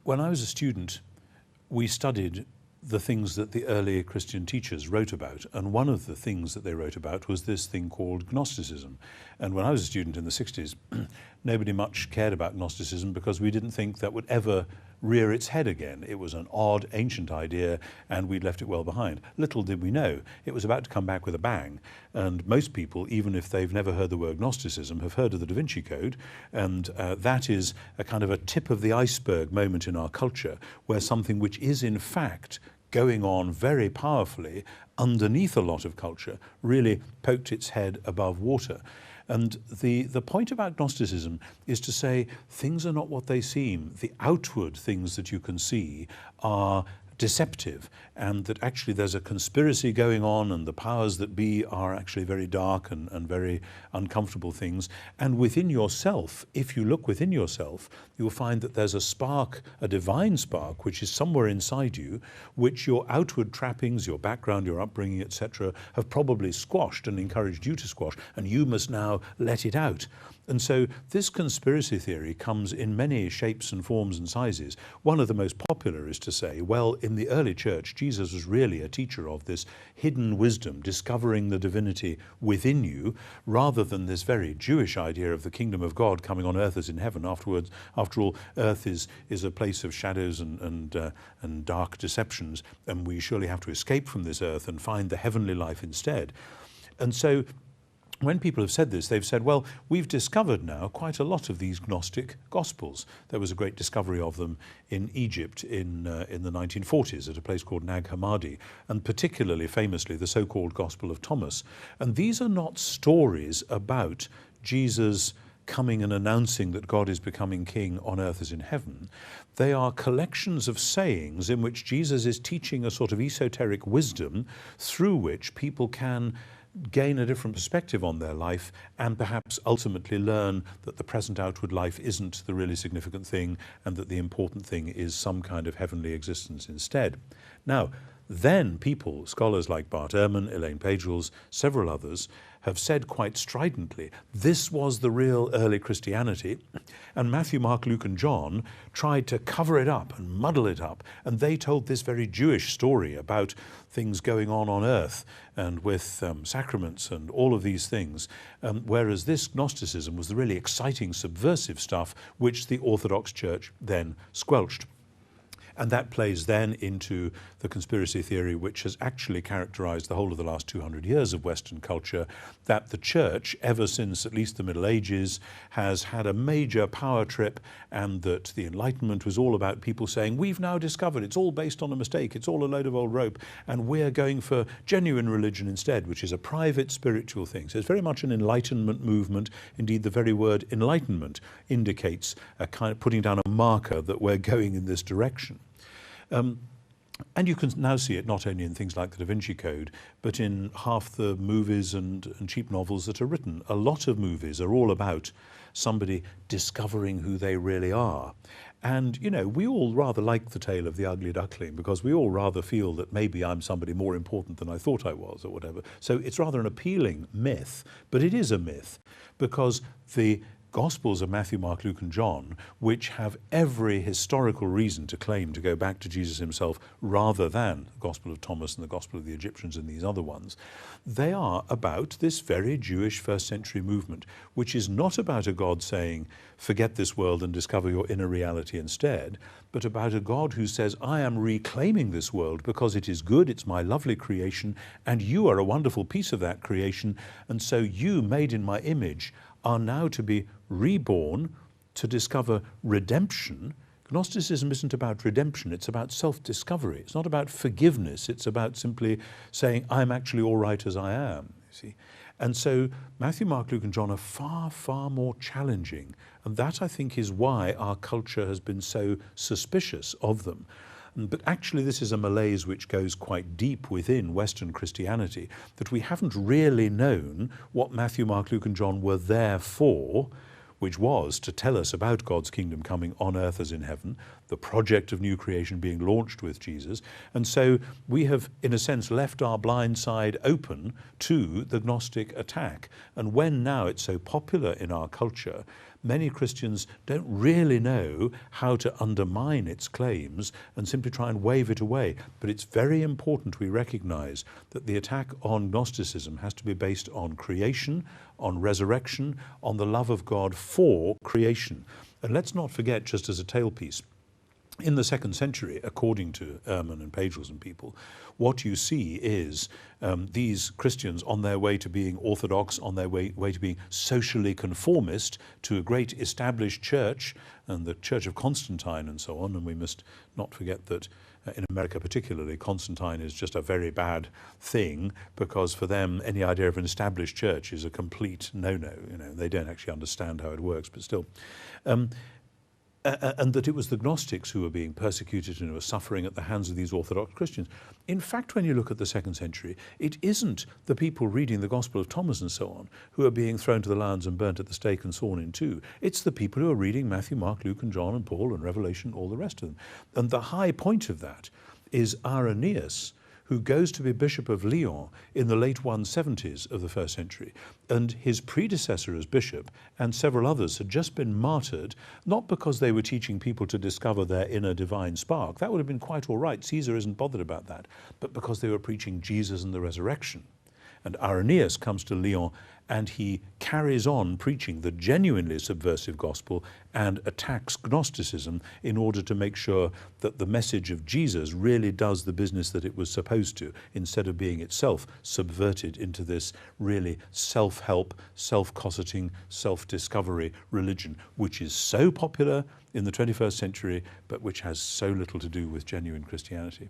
when I was a student, we studied the things that the early Christian teachers wrote about, and one of the things that they wrote about was this thing called Gnosticism. And when I was a student in the 60s, nobody much cared about Gnosticism because we didn't think that would ever rear its head again. It was an odd, ancient idea, and we'd left it well behind. Little did we know, it was about to come back with a bang. And most people, even if they've never heard the word Gnosticism, have heard of the Da Vinci Code, and that is a kind of a tip of the iceberg moment in our culture, where something which is in fact going on very powerfully underneath a lot of culture really poked its head above water. And the point about Gnosticism is to say things are not what they seem. The outward things that you can see are deceptive, and that actually there's a conspiracy going on, and the powers that be are actually very dark and very uncomfortable things. And within yourself, if you look within yourself, you'll find that there's a spark, a divine spark, which is somewhere inside you, which your outward trappings, your background, your upbringing, etc., have probably squashed and encouraged you to squash, and you must now let it out. And so this conspiracy theory comes in many shapes and forms and sizes. One of the most popular is to say, well, in the early church, Jesus was really a teacher of this hidden wisdom, discovering the divinity within you, rather than this very Jewish idea of the kingdom of God coming on earth as in heaven. After all, earth is a place of shadows and dark deceptions, and we surely have to escape from this earth and find the heavenly life instead. And so when people have said this, they've said, well, we've discovered now quite a lot of these Gnostic Gospels. There was a great discovery of them in Egypt in the 1940s at a place called Nag Hammadi, and particularly famously the so-called Gospel of Thomas. And these are not stories about Jesus coming and announcing that God is becoming king on earth as in heaven. They are collections of sayings in which Jesus is teaching a sort of esoteric wisdom through which people can gain a different perspective on their life and perhaps ultimately learn that the present outward life isn't the really significant thing, and that the important thing is some kind of heavenly existence instead. Now, then people, scholars like Bart Ehrman, Elaine Pagels, several others, have said quite stridently, this was the real early Christianity, and Matthew, Mark, Luke and John tried to cover it up and muddle it up, and they told this very Jewish story about things going on earth and with sacraments and all of these things, whereas this Gnosticism was the really exciting, subversive stuff which the Orthodox Church then squelched. And that plays then into the conspiracy theory which has actually characterized the whole of the last 200 years of Western culture, that the church, ever since at least the Middle Ages, has had a major power trip, and that the Enlightenment was all about people saying, we've now discovered it's all based on a mistake, it's all a load of old rope, and we're going for genuine religion instead, which is a private spiritual thing. So it's very much an Enlightenment movement. Indeed, the very word enlightenment indicates a kind of putting down a marker that we're going in this direction. And you can now see it not only in things like the Da Vinci Code, but in half the movies and cheap novels that are written. A lot of movies are all about somebody discovering who they really are. And, you know, we all rather like the tale of the ugly duckling, because we all rather feel that maybe I'm somebody more important than I thought I was, or whatever. So it's rather an appealing myth, but it is a myth, because the Gospels of Matthew, Mark, Luke and John, which have every historical reason to claim to go back to Jesus himself rather than the Gospel of Thomas and the Gospel of the Egyptians and these other ones, they are about this very Jewish first century movement, which is not about a God saying, forget this world and discover your inner reality instead, but about a God who says, I am reclaiming this world because it is good, it's my lovely creation, and you are a wonderful piece of that creation, and so you, made in my image, are now to be reborn to discover redemption. Gnosticism isn't about redemption, it's about self-discovery. It's not about forgiveness, it's about simply saying, I'm actually all right as I am, you see. And so Matthew, Mark, Luke and John are far, far more challenging. And that, I think, is why our culture has been so suspicious of them. But actually this is a malaise which goes quite deep within Western Christianity, that we haven't really known what Matthew, Mark, Luke and John were there for, which was to tell us about God's kingdom coming on earth as in heaven, the project of new creation being launched with Jesus. And so we have, in a sense, left our blind side open to the Gnostic attack. And when now it's so popular in our culture, many Christians don't really know how to undermine its claims and simply try and wave it away. But it's very important we recognize that the attack on Gnosticism has to be based on creation, on resurrection, on the love of God for creation. And let's not forget, just as a tailpiece, in the 2nd century, according to Ehrman and Pagels and people, what you see is these Christians on their way to being orthodox, on their way to being socially conformist to a great established church, and the Church of Constantine and so on. And we must not forget that in America particularly, Constantine is just a very bad thing, because for them any idea of an established church is a complete no-no. You know, they don't actually understand how it works, but still. And that it was the Gnostics who were being persecuted and who were suffering at the hands of these Orthodox Christians. In fact, when you look at the 2nd century, it isn't the people reading the Gospel of Thomas and so on who are being thrown to the lions and burnt at the stake and sawn in two. It's the people who are reading Matthew, Mark, Luke and John and Paul and Revelation, all the rest of them. And the high point of that is Irenaeus, who goes to be Bishop of Lyon in the late 170s of the 1st century. And his predecessor as bishop and several others had just been martyred, not because they were teaching people to discover their inner divine spark. That would have been quite all right. Caesar isn't bothered about that. But because they were preaching Jesus and the resurrection. And Irenaeus comes to Lyon and he carries on preaching the genuinely subversive gospel and attacks Gnosticism in order to make sure that the message of Jesus really does the business that it was supposed to, instead of being itself subverted into this really self-help, self-cosseting, self-discovery religion, which is so popular in the 21st century, but which has so little to do with genuine Christianity.